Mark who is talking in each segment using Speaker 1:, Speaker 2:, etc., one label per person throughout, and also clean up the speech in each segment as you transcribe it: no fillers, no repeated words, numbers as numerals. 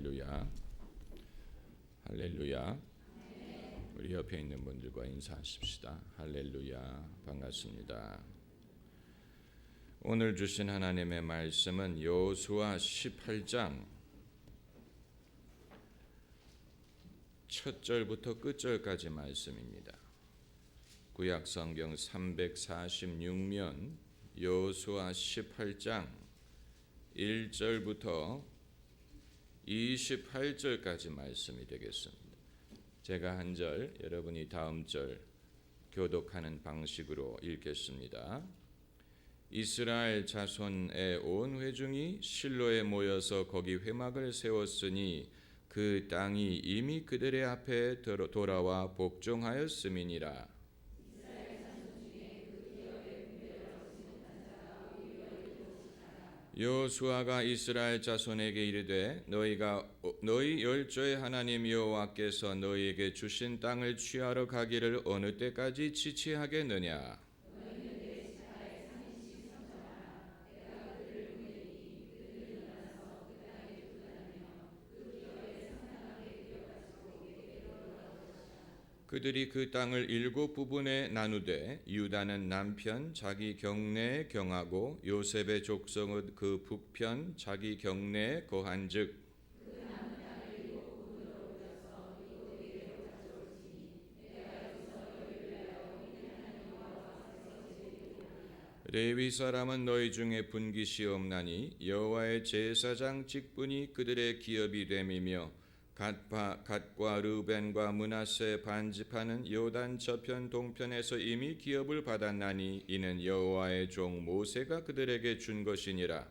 Speaker 1: 할렐루야. 할렐루야. 우리 옆에 있는 분들과 인사하십시다. 할렐루야. 반갑습니다. 오늘 주신 하나님의 말씀은 여호수아 18장 첫 절부터 끝절까지 말씀입니다. 구약 성경 346면 여호수아 18장 1절부터 28절까지 말씀이 되겠습니다. 제가 한 절, 여러분이 다음 절 교독하는 방식으로 읽겠습니다. 이스라엘 자손의 온 회중이 실로에 모여서 거기 회막을 세웠으니 그 땅이 이미 그들의 앞에 돌아와 복종하였음이니라. 여호수아가 이스라엘 자손에게 이르되 너희 열조의 하나님 여호와께서 너희에게 주신 땅을 취하러 가기를 어느 때까지 지체하겠느냐. 그들이 그 땅을 7 부분에 나누되 유다는 남편 자기 경내에 경하고 요셉의 족속은 그 북편 자기 경내에 거한즉 레위 사람은 너희 중에 분깃이 없나니 여호와의 제사장 직분이 그들의 기업이 됨이며 갓과 르벤과 므낫세 반지파는 요단 저편 동편에서 이미 기업을 받았나니 이는 여호와의 종 모세가 그들에게 준 것이니라.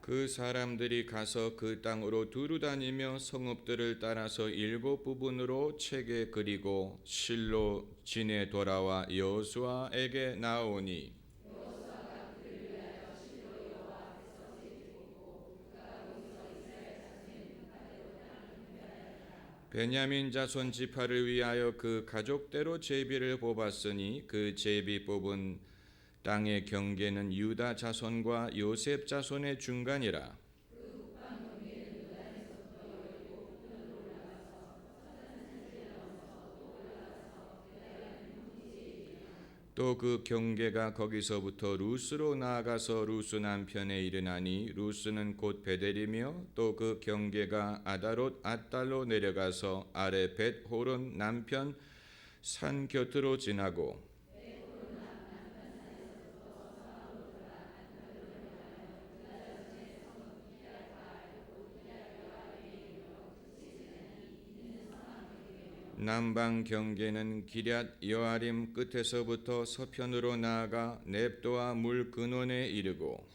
Speaker 1: 그 사람들이 가서 그 땅으로 두루 다니며 성읍들을 따라서 7 부분으로 책에 그리고 실로 진에 돌아와 여호수아에게 나오니 베냐민 자손 지파를 위하여 그 가족대로 제비를 뽑았으니 그 제비 뽑은 땅의 경계는 유다 자손과 요셉 자손의 중간이라. 또 그 경계가 거기서부터 루스로 나아가서 루스 남편에 이르나니 루스는 곧 베델이며 또 그 경계가 아다롯 앗달로 내려가서 아래 벳호론 남편 산 곁으로 지나고 남방 경계는 기럇 여아림 끝에서부터 서편으로 나아가 넵도아 물 근원에 이르고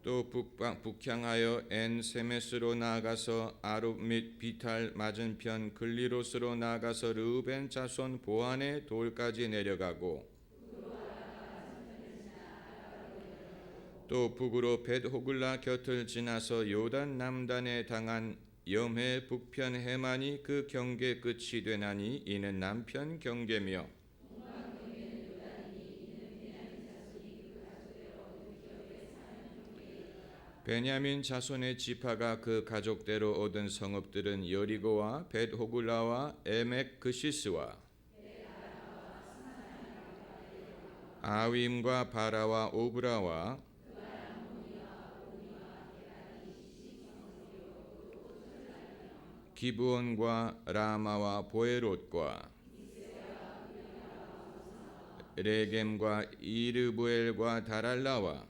Speaker 1: 또 북향하여 엔 세메스로 나아가서 아룹 및 비탈 맞은편 글리로스로 나아가서 르우벤 자손 보안의 돌까지 내려가고 또 북으로 벳호글라 곁을 지나서 요단 남단에 당한 염해 북편 해만이 그 경계 끝이 되나니 이는 남편 경계며 베냐민 자손의 지파가 그 가족대로 얻은 성읍들은 여리고와 벳호글라와 에멕 그시스와 아윈과 바라와 오브라와 기브온과 라마와 보에롯과 레겜과 이르부엘과 다랄라와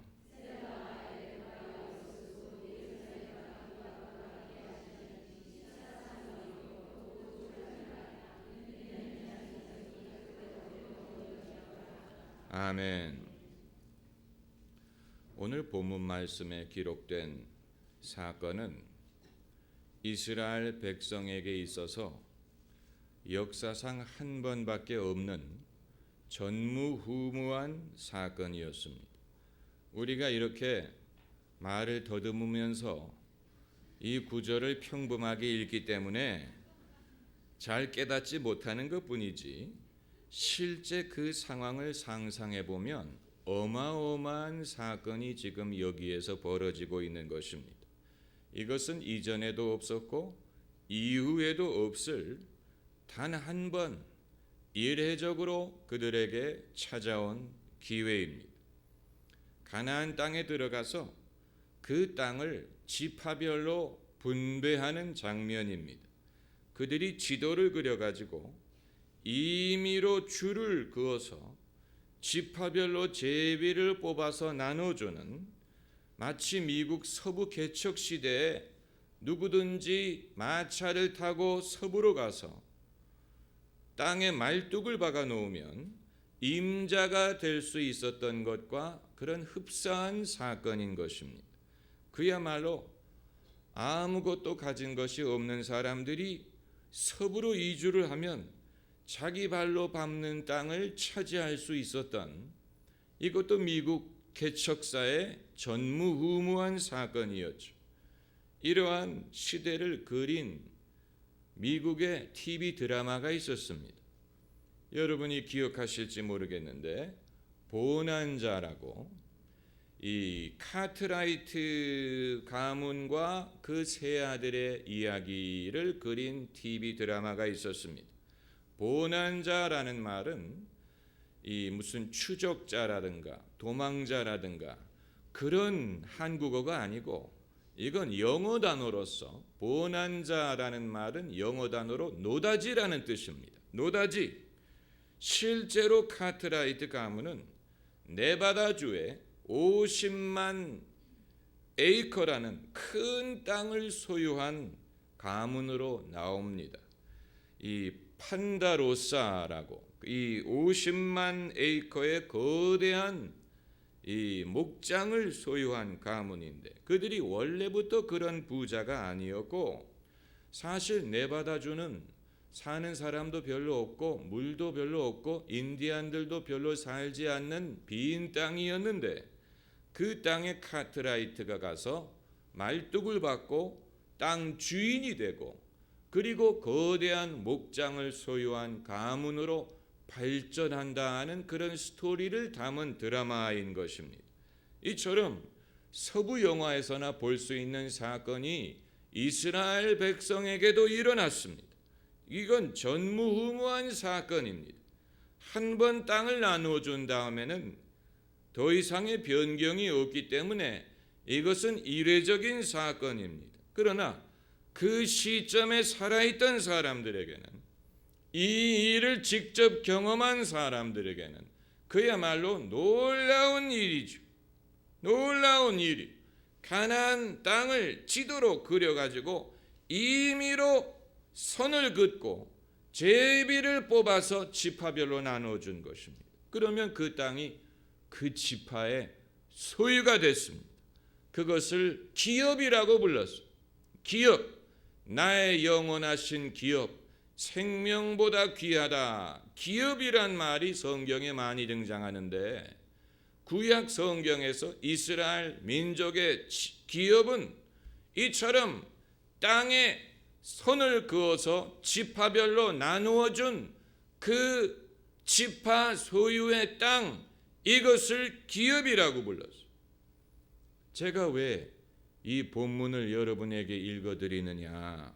Speaker 1: 아멘. 오늘 본문 말씀에 기록된 사건은 이스라엘 백성에게 있어서 역사상 한 번밖에 없는 전무후무한 사건이었습니다. 우리가 이렇게 말을 더듬으면서 이 구절을 평범하게 읽기 때문에 잘 깨닫지 못하는 것뿐이지, 실제 그 상황을 상상해 보면 어마어마한 사건이 지금 여기에서 벌어지고 있는 것입니다. 이것은 이전에도 없었고 이후에도 없을 단 한 번 이례적으로 그들에게 찾아온 기회입니다. 가나안 땅에 들어가서 그 땅을 지파별로 분배하는 장면입니다. 그들이 지도를 그려가지고 임의로 줄을 그어서 지파별로 제비를 뽑아서 나눠주는, 마치 미국 서부 개척 시대에 누구든지 마차를 타고 서부로 가서 땅에 말뚝을 박아 놓으면 임자가 될 수 있었던 것과 그런 흡사한 사건인 것입니다. 그야말로 아무것도 가진 것이 없는 사람들이 서부로 이주를 하면 자기 발로 밟는 땅을 차지할 수 있었던, 이것도 미국 개척사의 전무후무한 사건이었죠. 이러한 시대를 그린 미국의 TV 드라마가 있었습니다. 여러분이 기억하실지 모르겠는데 보난자라고, 이 카트라이트 가문과 그 세 아들의 이야기를 그린 TV 드라마가 있었습니다. 보난자라는 말은 이 무슨 추적자라든가 도망자라든가 그런 한국어가 아니고, 이건 영어 단어로서, 보난자라는 말은 영어 단어로 노다지라는 뜻입니다. 노다지. 실제로 카트라이트 가문은 네바다주에 50만 에이커라는 큰 땅을 소유한 가문으로 나옵니다. 이 판다로사라고, 이 50만 에이커의 거대한 이 목장을 소유한 가문인데, 그들이 원래부터 그런 부자가 아니었고, 사실 네바다주는 사는 사람도 별로 없고 물도 별로 없고 인디안들도 별로 살지 않는 빈 땅이었는데, 그 땅에 카트라이트가 가서 말뚝을 받고 땅 주인이 되고, 그리고 거대한 목장을 소유한 가문으로 발전한다는 그런 스토리를 담은 드라마인 것입니다. 이처럼 서부 영화에서나 볼 수 있는 사건이 이스라엘 백성에게도 일어났습니다. 이건 전무후무한 사건입니다. 한 번 땅을 나누어준 다음에는 더 이상의 변경이 없기 때문에 이것은 이례적인 사건입니다. 그러나 그 시점에 살아있던 사람들에게는, 이 일을 직접 경험한 사람들에게는 그야말로 놀라운 일이죠. 놀라운 일이, 가나안 땅을 지도로 그려가지고 임의로 선을 긋고 제비를 뽑아서 지파별로 나눠준 것입니다. 그러면 그 땅이 그 지파의 소유가 됐습니다. 그것을 기업이라고 불렀어요. 기업, 나의 영원하신 기업, 생명보다 귀하다. 기업이란 말이 성경에 많이 등장하는데, 구약 성경에서 이스라엘 민족의 기업은 이처럼 땅에 선을 그어서 지파별로 나누어준 그 지파 소유의 땅, 이것을 기업이라고 불렀어요. 제가 왜 이 본문을 여러분에게 읽어드리느냐?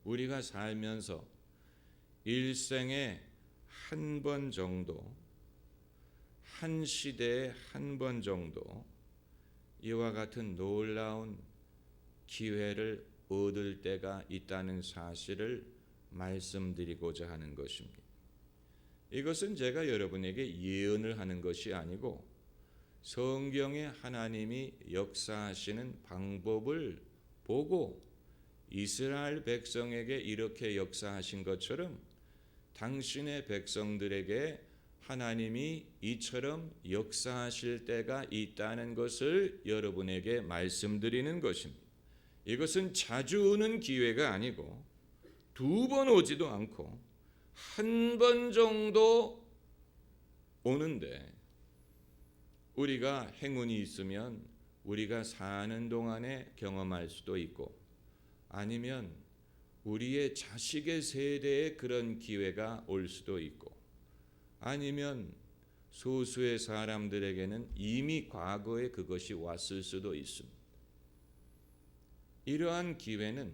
Speaker 1: 우리가 살면서 일생에 한 번 정도, 한 시대에 한 번 정도 이와 같은 놀라운 기회를 얻을 때가 있다는 사실을 말씀드리고자 하는 것입니다. 이것은 제가 여러분에게 예언을 하는 것이 아니고, 성경에 하나님이 역사하시는 방법을 보고 이스라엘 백성에게 이렇게 역사하신 것처럼 당신의 백성들에게 하나님이 이처럼 역사하실 때가 있다는 것을 여러분에게 말씀드리는 것입니다. 이것은 자주 오는 기회가 아니고, 두 번 오지도 않고 한 번 정도 오는데 우리가 행운이 있으면 우리가 사는 동안에 경험할 수도 있고 아니면 우리의 자식의 세대에 그런 기회가 올 수도 있고 아니면 소수의 사람들에게는 이미 과거에 그것이 왔을 수도 있습니다. 이러한 기회는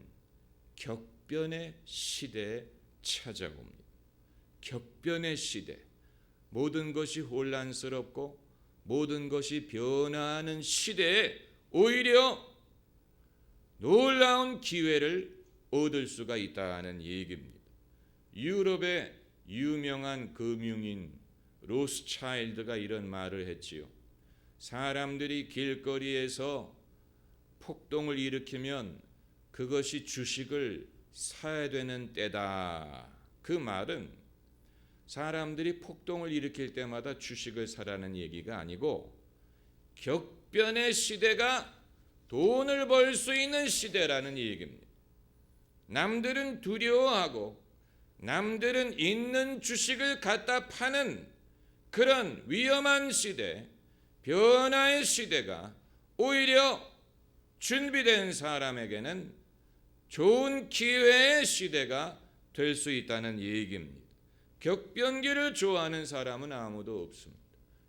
Speaker 1: 격변의 시대에 찾아옵니다. 격변의 시대, 모든 것이 혼란스럽고 모든 것이 변화하는 시대에 오히려 놀라운 기회를 얻을 수가 있다는 얘기입니다. 유럽의 유명한 금융인 로스차일드가 이런 말을 했지요. 사람들이 길거리에서 폭동을 일으키면 그것이 주식을 사야 되는 때다. 그 말은 사람들이 폭동을 일으킬 때마다 주식을 사라는 얘기가 아니고 격변의 시대가 돈을 벌 수 있는 시대라는 얘기입니다. 남들은 두려워하고 남들은 있는 주식을 갖다 파는 그런 위험한 시대, 변화의 시대가 오히려 준비된 사람에게는 좋은 기회의 시대가 될 수 있다는 얘기입니다. 격변기를 좋아하는 사람은 아무도 없습니다.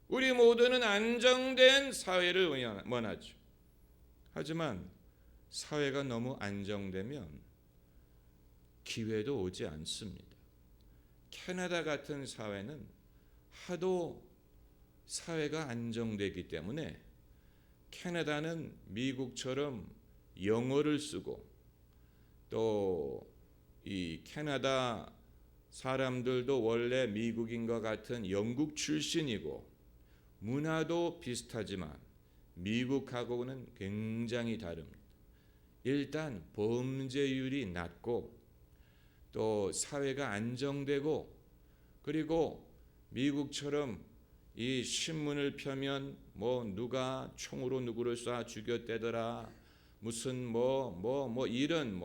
Speaker 1: 우리 모두는 안정된 사회를 원하죠. 하지만 사회가 너무 안정되면 기회도 오지 않습니다. 캐나다 같은 사회는 하도 사회가 안정되기 때문에 캐나다는 미국처럼 영어를 쓰고 또 이 캐나다 사람들도 원래 미국인과 같은 영국 출신이고 문화도 비슷하지만 미국하고는 굉장히 다릅니다. 일단 범죄율이 낮고 또 사회가 안정되고 그리고 미국처럼 이 신문을 펴면 뭐 누가 총으로 누구를 쏴 죽였대더라 무슨 이런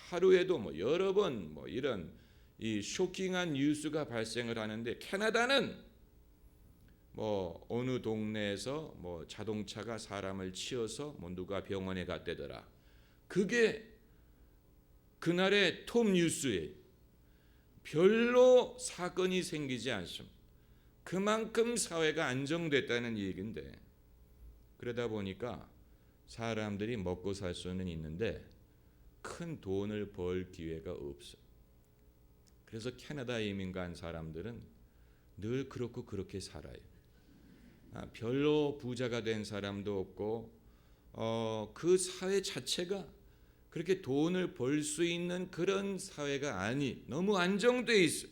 Speaker 1: 하루에도 여러 번 이런 이 쇼킹한 뉴스가 발생을 하는데 캐나다는 어느 동네에서 자동차가 사람을 치어서 누가 병원에 갔대더라. 그게 그날의 톱 뉴스에 별로 사건이 생기지 않습니다. 그만큼 사회가 안정됐다는 얘기인데 그러다 보니까 사람들이 먹고 살 수는 있는데 큰 돈을 벌 기회가 없어요. 그래서 캐나다 이민 간 사람들은 늘 그렇고 그렇게 살아요. 별로 부자가 된 사람도 없고 그 사회 자체가 그렇게 돈을 벌 수 있는 그런 사회가 너무 안정돼 있어요.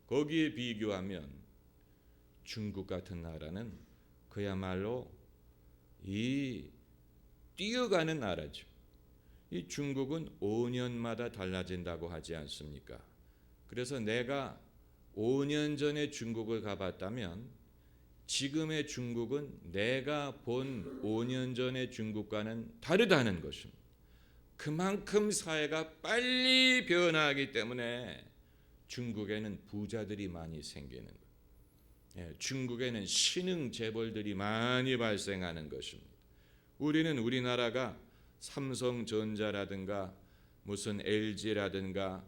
Speaker 1: 거기에 비교하면 중국 같은 나라는 그야말로 뛰어가는 나라죠. 이 중국은 5년마다 달라진다고 하지 않습니까? 그래서 내가 5년 전에 중국을 가봤다면 지금의 중국은 내가 본 5년 전의 중국과는 다르다는 것입니다. 그만큼 사회가 빨리 변화하기 때문에 중국에는 부자들이 많이 생기는 거예요. 중국에는 신흥 재벌들이 많이 발생하는 것입니다. 우리는 우리나라가 삼성전자라든가 무슨 LG라든가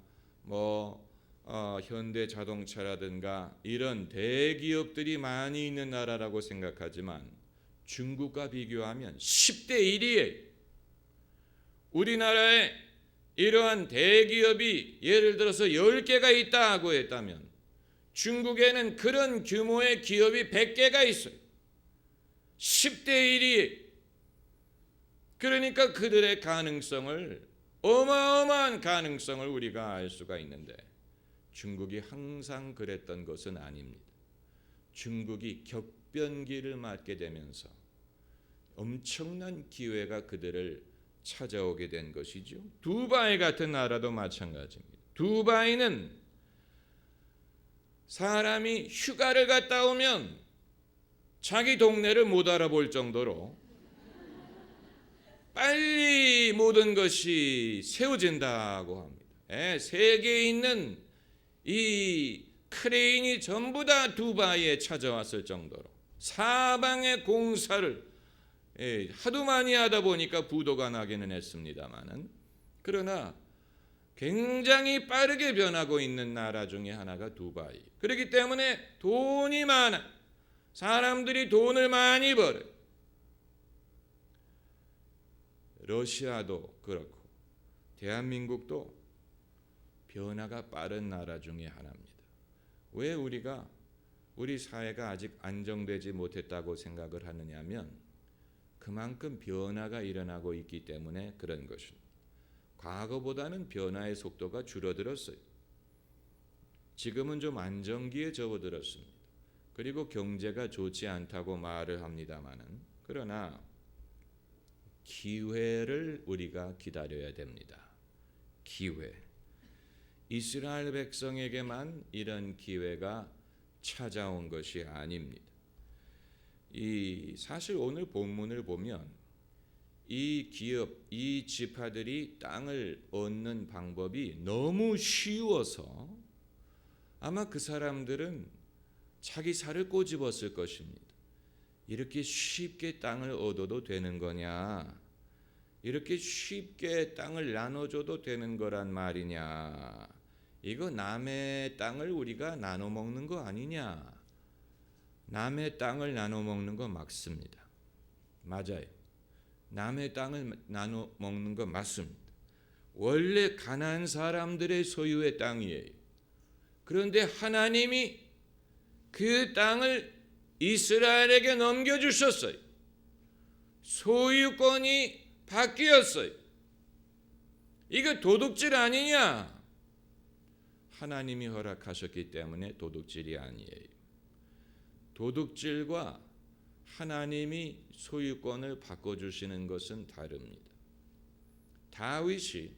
Speaker 1: 현대자동차라든가 이런 대기업들이 많이 있는 나라라고 생각하지만 중국과 비교하면 10대 1이에요. 우리나라에 이러한 대기업이 예를 들어서 10개가 있다고 했다면 중국에는 그런 규모의 기업이 100개가 있어요. 10대 1이 그러니까 그들의 가능성을 어마어마한 가능성을 우리가 알 수가 있는데 중국이 항상 그랬던 것은 아닙니다. 중국이 격변기를 맞게 되면서 엄청난 기회가 그들을 찾아오게 된 것이죠. 두바이 같은 나라도 마찬가지입니다. 두바이는 사람이 휴가를 갔다 오면 자기 동네를 못 알아볼 정도로 빨리 모든 것이 세워진다고 합니다. 세계에 있는 이 크레인이 전부 다 두바이에 찾아왔을 정도로 사방의 공사를 하도 많이 하다 보니까 부도가 나기는 했습니다마는, 그러나 굉장히 빠르게 변하고 있는 나라 중에 하나가 두바이. 그렇기 때문에 돈이 많아. 사람들이 돈을 많이 벌어요. 러시아도 그렇고 대한민국도 변화가 빠른 나라 중에 하나입니다. 왜 우리 사회가 아직 안정되지 못했다고 생각을 하느냐 하면 그만큼 변화가 일어나고 있기 때문에 그런 것입니다. 과거보다는 변화의 속도가 줄어들었어요. 지금은 좀 안정기에 접어들었습니다. 그리고 경제가 좋지 않다고 말을 합니다마는, 그러나 기회를 우리가 기다려야 됩니다. 기회. 이스라엘 백성에게만 이런 기회가 찾아온 것이 아닙니다. 사실 오늘 본문을 보면 이 기업, 이 지파들이 땅을 얻는 방법이 너무 쉬워서 아마 그 사람들은 자기 살을 꼬집었을 것입니다. 이렇게 쉽게 땅을 얻어도 되는 거냐? 이렇게 쉽게 땅을 나눠줘도 되는 거란 말이냐? 이거 남의 땅을 우리가 나눠 먹는 거 아니냐? 남의 땅을 나눠 먹는 거 맞습니다. 맞아요. 남의 땅을 나눠 먹는 거 맞습니다. 원래 가나안 사람들의 소유의 땅이에요. 그런데 하나님이 그 땅을 이스라엘에게 넘겨주셨어요. 소유권이 바뀌었어요. 이거 도둑질 아니냐? 하나님이 허락하셨기 때문에 도둑질이 아니에요. 도둑질과 하나님이 소유권을 바꿔주시는 것은 다릅니다. 다윗이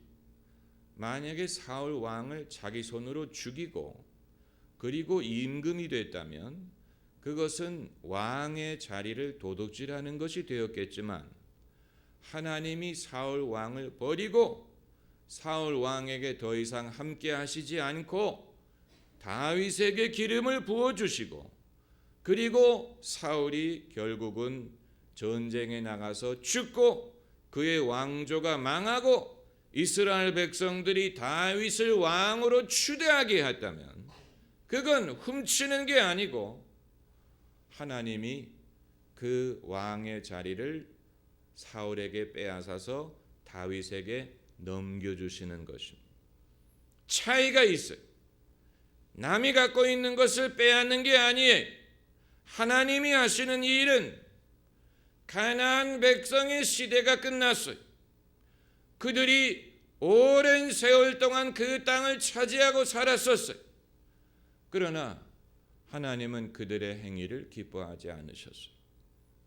Speaker 1: 만약에 사울 왕을 자기 손으로 죽이고 그리고 임금이 됐다면 그것은 왕의 자리를 도둑질하는 것이 되었겠지만, 하나님이 사울 왕을 버리고 사울 왕에게 더 이상 함께 하시지 않고 다윗에게 기름을 부어주시고, 그리고 사울이 결국은 전쟁에 나가서 죽고 그의 왕조가 망하고 이스라엘 백성들이 다윗을 왕으로 추대하게 했다면 그건 훔치는 게 아니고 하나님이 그 왕의 자리를 사울에게 빼앗아서 다윗에게 넘겨주시는 것입니다. 차이가 있어요. 남이 갖고 있는 것을 빼앗는 게 아니에요. 하나님이 하시는 이 일은 가나안 백성의 시대가 끝났어요. 그들이 오랜 세월 동안 그 땅을 차지하고 살았었어요. 그러나 하나님은 그들의 행위를 기뻐하지 않으셨어요.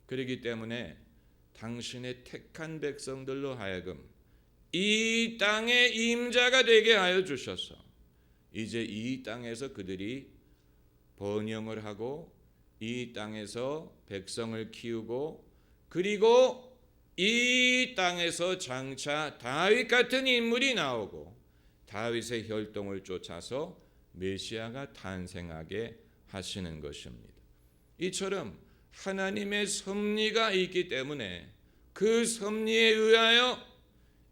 Speaker 1: 그렇기 때문에 당신의 택한 백성들로 하여금 이 땅의 임자가 되게 하여 주셔서 이제 이 땅에서 그들이 번영을 하고 이 땅에서 백성을 키우고 그리고 이 땅에서 장차 다윗 같은 인물이 나오고 다윗의 혈통을 쫓아서 메시아가 탄생하게 하시는 것입니다. 이처럼 하나님의 섭리가 있기 때문에 그 섭리에 의하여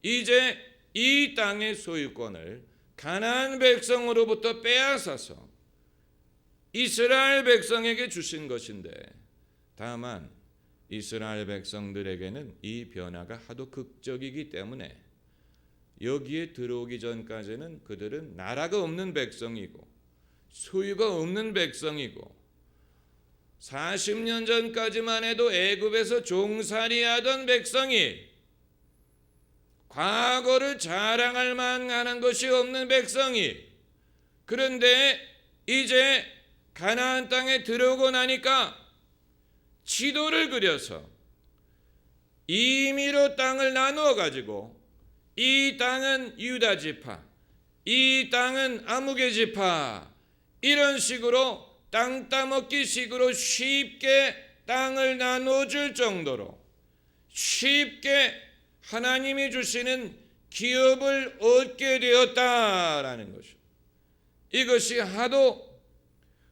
Speaker 1: 이제 이 땅의 소유권을 가나안 백성으로부터 빼앗아서 이스라엘 백성에게 주신 것인데, 다만 이스라엘 백성들에게는 이 변화가 하도 극적이기 때문에 여기에 들어오기 전까지는 그들은 나라가 없는 백성이고 소유가 없는 백성이고 40년 전까지만 해도 애굽에서 종살이하던 백성이 과거를 자랑할 만한 것이 없는 백성이, 그런데 이제 가나안 땅에 들어오고 나니까 지도를 그려서 임의로 땅을 나누어 가지고 이 땅은 유다 지파, 이 땅은 아무개 지파, 이런 식으로 땅 따먹기 식으로 쉽게 땅을 나눠줄 정도로 쉽게 하나님이 주시는 기업을 얻게 되었다라는 것이죠. 이것이 하도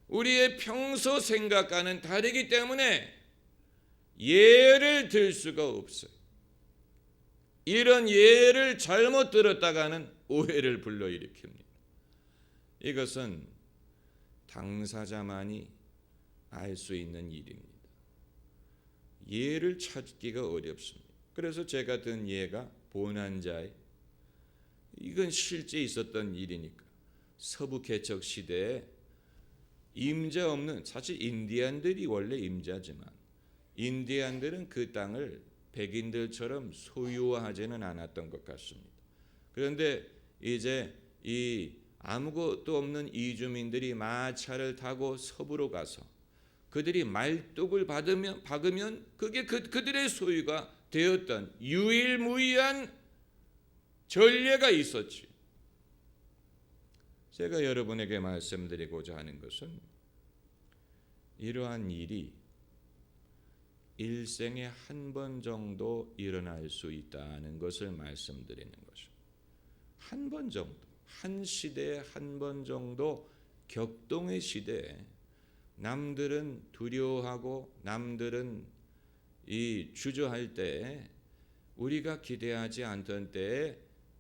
Speaker 1: 우리의 평소 생각과는 다르기 때문에 예를 들 수가 없어요. 이런 예를 잘못 들었다가는 오해를 불러일으킵니다. 이것은 당사자만이 알 수 있는 일입니다. 예를 찾기가 어렵습니다. 그래서 제가 든 예가 보난자의, 이건 실제 있었던 일이니까, 서부 개척 시대에 임자 없는, 사실 인디안들이 원래 임자지만 인디안들은 그 땅을 백인들처럼 소유하지는 않았던 것 같습니다. 그런데 이제 이 아무것도 없는 이주민들이 마차를 타고 서부로 가서 그들이 말뚝을 박으면 그게 그들의 소유가 되었던 유일무이한 전례가 있었지. 제가 여러분에게 말씀드리고자 하는 것은 이러한 일이 일생에 한 번 정도 일어날 수 있다는 것을 말씀드리는 것입니다. 한 번 정도, 한 시대에 한 번 정도, 격동의 시대에 남들은 두려워하고 남들은 이 주저할 때에, 우리가 기대하지 않던 때에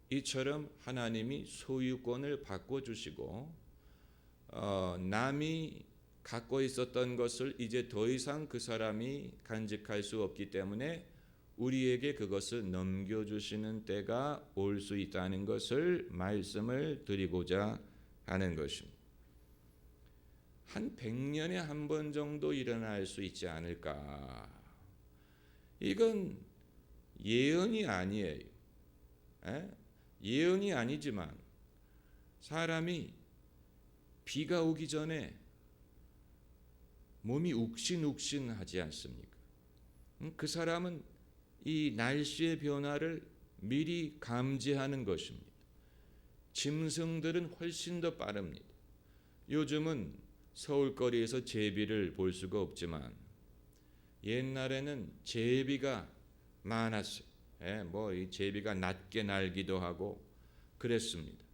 Speaker 1: 이처럼 하나님이 소유권을 바꿔주시고 남이 갖고 있었던 것을 이제 더 이상 그 사람이 간직할 수 없기 때문에 우리에게 그것을 넘겨주시는 때가 올 수 있다는 것을 말씀을 드리고자 하는 것입니다. 한 100년에 한 번 정도 일어날 수 있지 않을까. 이건 예언이 아니에요. 예언이 아니지만 사람이 비가 오기 전에 몸이 욱신욱신하지 않습니까? 그 사람은 이 날씨의 변화를 미리 감지하는 것입니다. 짐승들은 훨씬 더 빠릅니다. 요즘은 서울거리에서 제비를 볼 수가 없지만 옛날에는 제비가 많았어요. 이 제비가 낮게 날기도 하고 그랬습니다.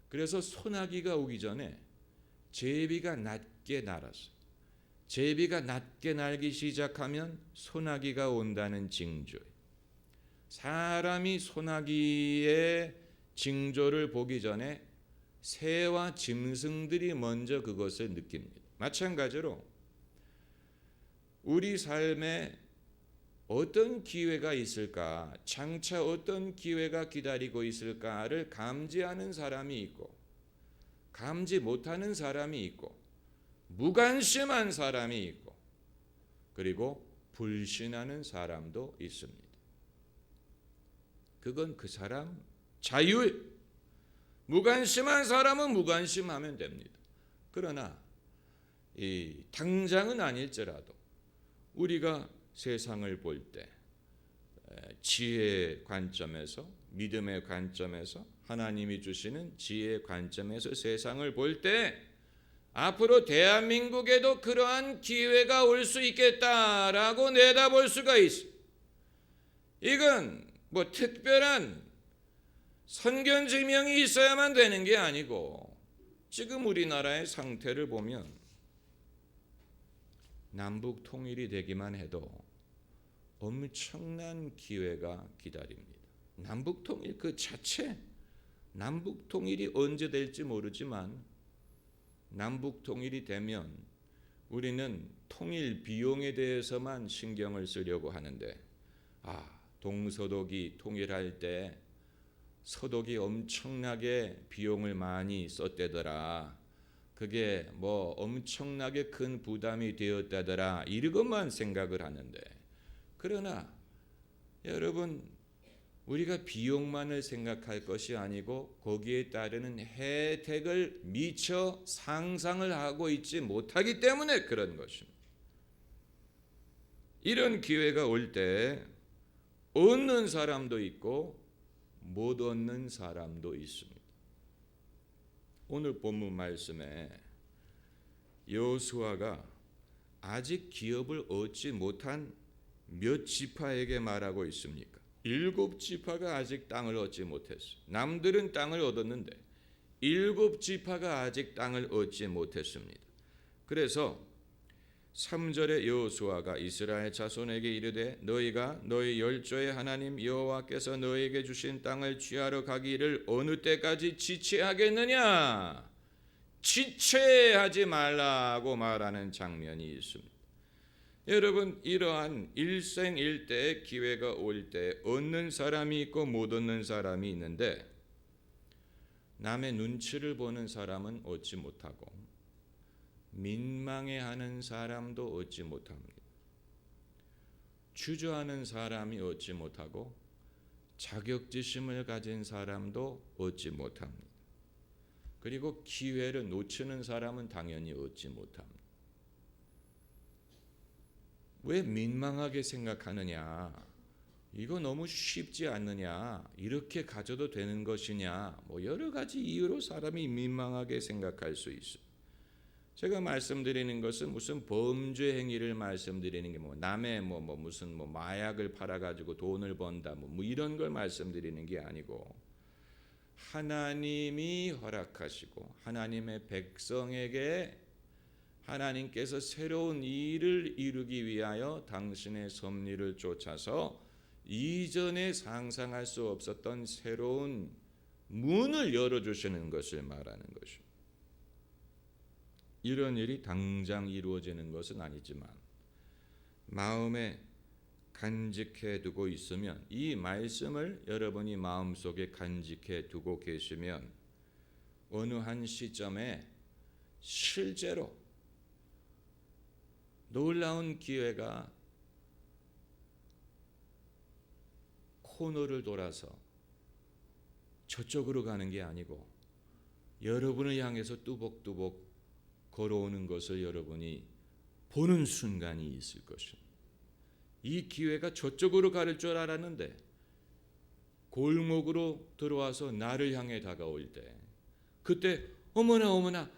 Speaker 1: 그래서 소나기가 오기 전에 제비가 낮게 날았어요. 제비가 낮게 날기 시작하면 소나기가 온다는 징조예요. 사람이 소나기의 징조를 보기 전에 새와 짐승들이 먼저 그것을 느낍니다. 마찬가지로 우리 삶에 어떤 기회가 있을까, 장차 어떤 기회가 기다리고 있을까를 감지하는 사람이 있고 감지 못하는 사람이 있고 무관심한 사람이 있고 그리고 불신하는 사람도 있습니다. 그건 그 사람 자유. 무관심한 사람은 무관심하면 됩니다. 그러나 이 당장은 아닐지라도 우리가 세상을 볼 때 지혜의 관점에서, 믿음의 관점에서, 하나님이 주시는 지혜의 관점에서 세상을 볼 때 앞으로 대한민국에도 그러한 기회가 올 수 있겠다라고 내다볼 수가 있어요. 이건 특별한 선견 지명이 있어야만 되는 게 아니고 지금 우리나라의 상태를 보면 남북 통일이 되기만 해도 엄청난 기회가 기다립니다. 남북 통일 그 자체, 남북 통일이 언제 될지 모르지만 남북 통일이 되면 우리는 통일 비용에 대해서만 신경을 쓰려고 하는데 동서독이 통일할 때 서독이 엄청나게 비용을 많이 썼대더라. 그게 엄청나게 큰 부담이 되었다더라. 이것만 생각을 하는데, 그러나 여러분, 우리가 비용만을 생각할 것이 아니고 거기에 따르는 혜택을 미처 상상을 하고 있지 못하기 때문에 그런 것입니다. 이런 기회가 올 때 얻는 사람도 있고 못 얻는 사람도 있습니다. 오늘 본문 말씀에 여호수아가 아직 기업을 얻지 못한 몇 지파에게 말하고 있습니까? 7지파가 아직 땅을 얻지 못했어요. 남들은 땅을 얻었는데 7지파가 아직 땅을 얻지 못했습니다. 그래서 3절에 여호수아가 이스라엘 자손에게 이르되 너희가 너희 열조의 하나님 여호와께서 너희에게 주신 땅을 취하러 가기를 어느 때까지 지체하겠느냐? 지체하지 말라고 말하는 장면이 있습니다. 여러분, 이러한 일생일대의 기회가 올 때 얻는 사람이 있고 못 얻는 사람이 있는데, 남의 눈치를 보는 사람은 얻지 못하고 민망해하는 사람도 얻지 못합니다. 주저하는 사람이 얻지 못하고 자격지심을 가진 사람도 얻지 못합니다. 그리고 기회를 놓치는 사람은 당연히 얻지 못합니다. 왜 민망하게 생각하느냐? 이거 너무 쉽지 않느냐? 이렇게 가져도 되는 것이냐? 여러 가지 이유로 사람이 민망하게 생각할 수 있어요. 제가 말씀드리는 것은 무슨 범죄 행위를 말씀드리는 게 남의 무슨 마약을 팔아가지고 돈을 번다 이런 걸 말씀드리는 게 아니고, 하나님이 허락하시고 하나님의 백성에게 하나님께서 새로운 일을 이루기 위하여 당신의 섭리를 쫓아서 이전에 상상할 수 없었던 새로운 문을 열어주시는 것을 말하는 것입니다. 이런 일이 당장 이루어지는 것은 아니지만 마음에 간직해 두고 있으면, 이 말씀을 여러분이 마음속에 간직해 두고 계시면 어느 한 시점에 실제로 놀라운 기회가 코너를 돌아서 저쪽으로 가는 게 아니고 여러분을 향해서 뚜벅뚜벅 걸어오는 것을 여러분이 보는 순간이 있을 것입니다. 이 기회가 저쪽으로 갈 줄 알았는데 골목으로 들어와서 나를 향해 다가올 때, 그때 어머나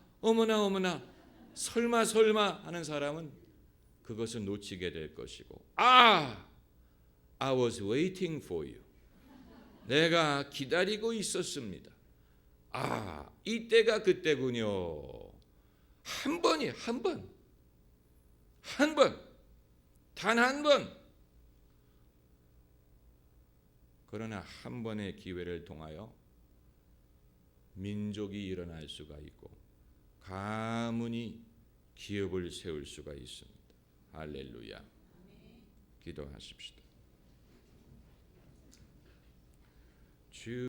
Speaker 1: 설마 하는 사람은 그것을 놓치게 될 것이고, I was waiting for you. 내가 기다리고 있었습니다. 이때가 그때군요. 한 번, 단 한 번. 그러나 한 번의 기회를 통하여 민족이 일어날 수가 있고 가문이 기업을 세울 수가 있습니다. 할렐루야. 기도하십시다.